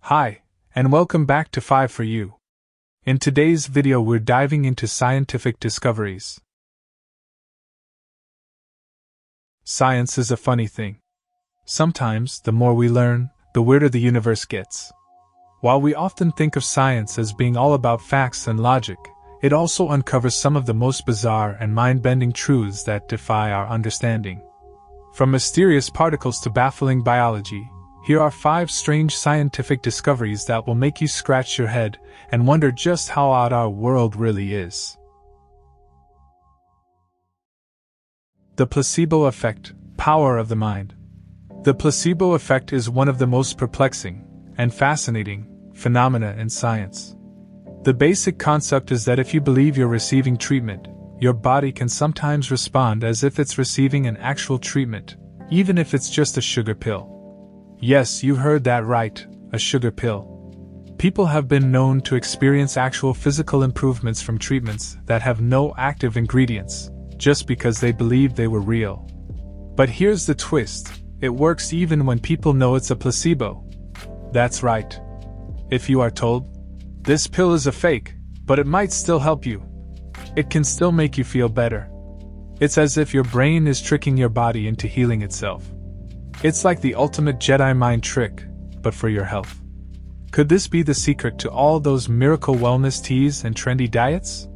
Hi, and welcome back to 5 for You. In today's video we're diving into scientific discoveries. Science is a funny thing. Sometimes, the more we learn, the weirder the universe gets. While we often think of science as being all about facts and logic, it also uncovers some of the most bizarre and mind-bending truths that defy our understanding. From mysterious particles to baffling biology, here are 5 strange scientific discoveries that will make you scratch your head and wonder just how odd our world really is. The placebo effect, power of the mind. The placebo effect is one of the most perplexing and fascinating phenomena in science. The basic concept is that if you believe you're receiving treatment, your body can sometimes respond as if it's receiving an actual treatment, even if it's just a sugar pill. Yes, you heard that right, a sugar pill. People have been known to experience actual physical improvements from treatments that have no active ingredients, just because they believed they were real. But here's the twist, it works even when people know it's a placebo. That's right. If you are told, this pill is a fake, but it might still help you. It can still make you feel better. It's as if your brain is tricking your body into healing itself. It's like the ultimate Jedi mind trick, but for your health. Could this be the secret to all those miracle wellness teas and trendy diets?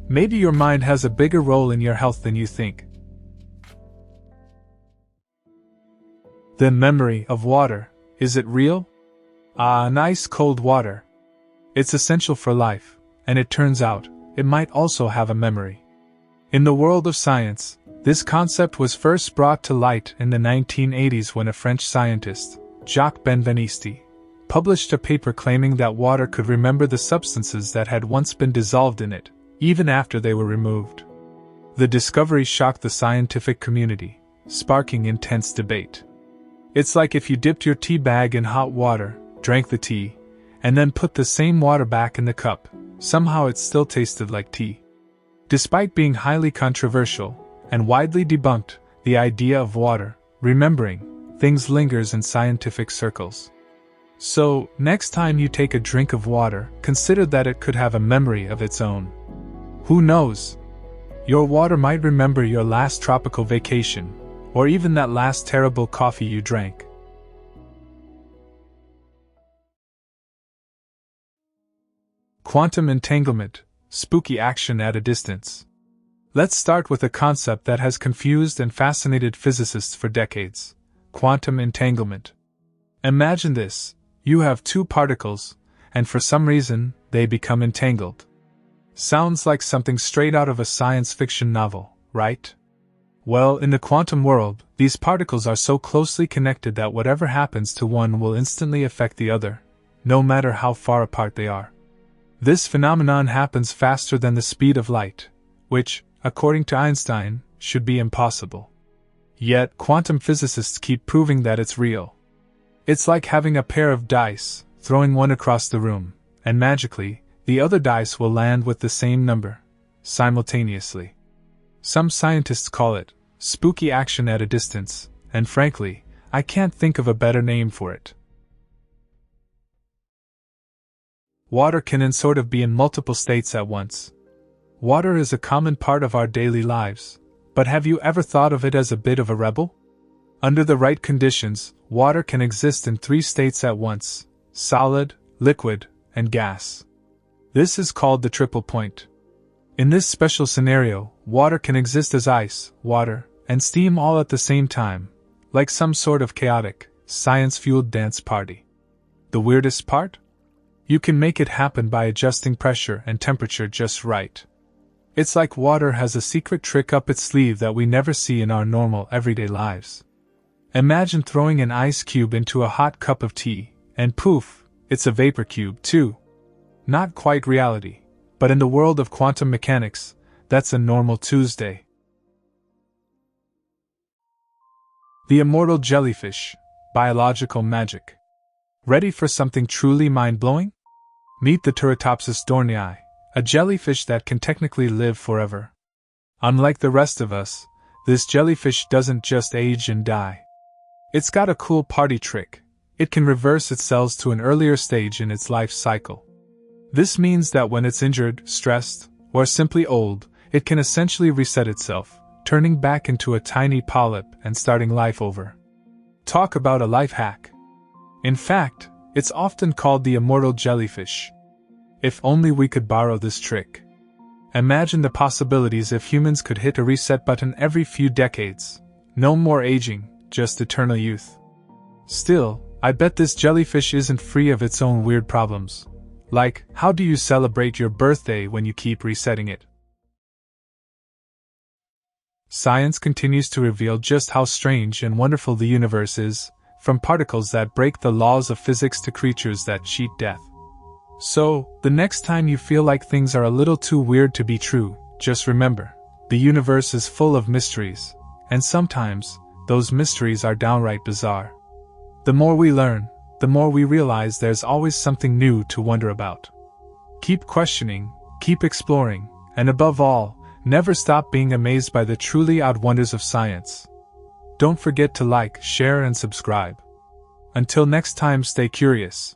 Maybe your mind has a bigger role in your health than you think. The memory of water, is it real? Nice cold water. It's essential for life, and it turns out, it might also have a memory. In the world of science, this concept was first brought to light in the 1980s when a French scientist, Jacques Benveniste, published a paper claiming that water could remember the substances that had once been dissolved in it, even after they were removed. The discovery shocked the scientific community, sparking intense debate. It's like if you dipped your tea bag in hot water, drank the tea, and then put the same water back in the cup, somehow it still tasted like tea. Despite being highly controversial, and widely debunked, the idea of water, remembering, things lingers in scientific circles. So, next time you take a drink of water, consider that it could have a memory of its own. Who knows? Your water might remember your last tropical vacation, or even that last terrible coffee you drank. Quantum entanglement, spooky action at a distance. Let's start with a concept that has confused and fascinated physicists for decades: quantum entanglement. Imagine this: you have 2 particles, and for some reason, they become entangled. Sounds like something straight out of a science fiction novel, right? Well, in the quantum world, these particles are so closely connected that whatever happens to one will instantly affect the other, no matter how far apart they are. This phenomenon happens faster than the speed of light, which, according to Einstein, should be impossible. Yet, quantum physicists keep proving that it's real. It's like having a pair of dice, throwing one across the room, and magically, the other dice will land with the same number, simultaneously. Some scientists call it spooky action at a distance, and frankly, I can't think of a better name for it. Water can sort of be in multiple states at once. Water is a common part of our daily lives, but have you ever thought of it as a bit of a rebel? Under the right conditions, water can exist in 3 states at once: solid, liquid, and gas. This is called the triple point. In this special scenario, water can exist as ice, water, and steam all at the same time, like some sort of chaotic, science-fueled dance party. The weirdest part? You can make it happen by adjusting pressure and temperature just right. It's like water has a secret trick up its sleeve that we never see in our normal everyday lives. Imagine throwing an ice cube into a hot cup of tea, and poof, it's a vapor cube too. Not quite reality, but in the world of quantum mechanics, that's a normal Tuesday. The immortal jellyfish, biological magic. Ready for something truly mind-blowing? Meet the Turritopsis dohrnii, a jellyfish that can technically live forever. Unlike the rest of us, this jellyfish doesn't just age and die. It's got a cool party trick. it can reverse its cells to an earlier stage in its life cycle. This means that when it's injured, stressed, or simply old, it can essentially reset itself, turning back into a tiny polyp and starting life over. Talk about a life hack. In fact, it's often called the immortal jellyfish. If only we could borrow this trick. Imagine the possibilities if humans could hit a reset button every few decades. No more aging, just eternal youth. Still, I bet this jellyfish isn't free of its own weird problems. Like, how do you celebrate your birthday when you keep resetting it? Science continues to reveal just how strange and wonderful the universe is, from particles that break the laws of physics to creatures that cheat death. So, the next time you feel like things are a little too weird to be true, just remember, the universe is full of mysteries, and sometimes, those mysteries are downright bizarre. The more we learn, the more we realize there's always something new to wonder about. Keep questioning, keep exploring, and above all, never stop being amazed by the truly odd wonders of science. Don't forget to like, share, and subscribe. Until next time, stay curious.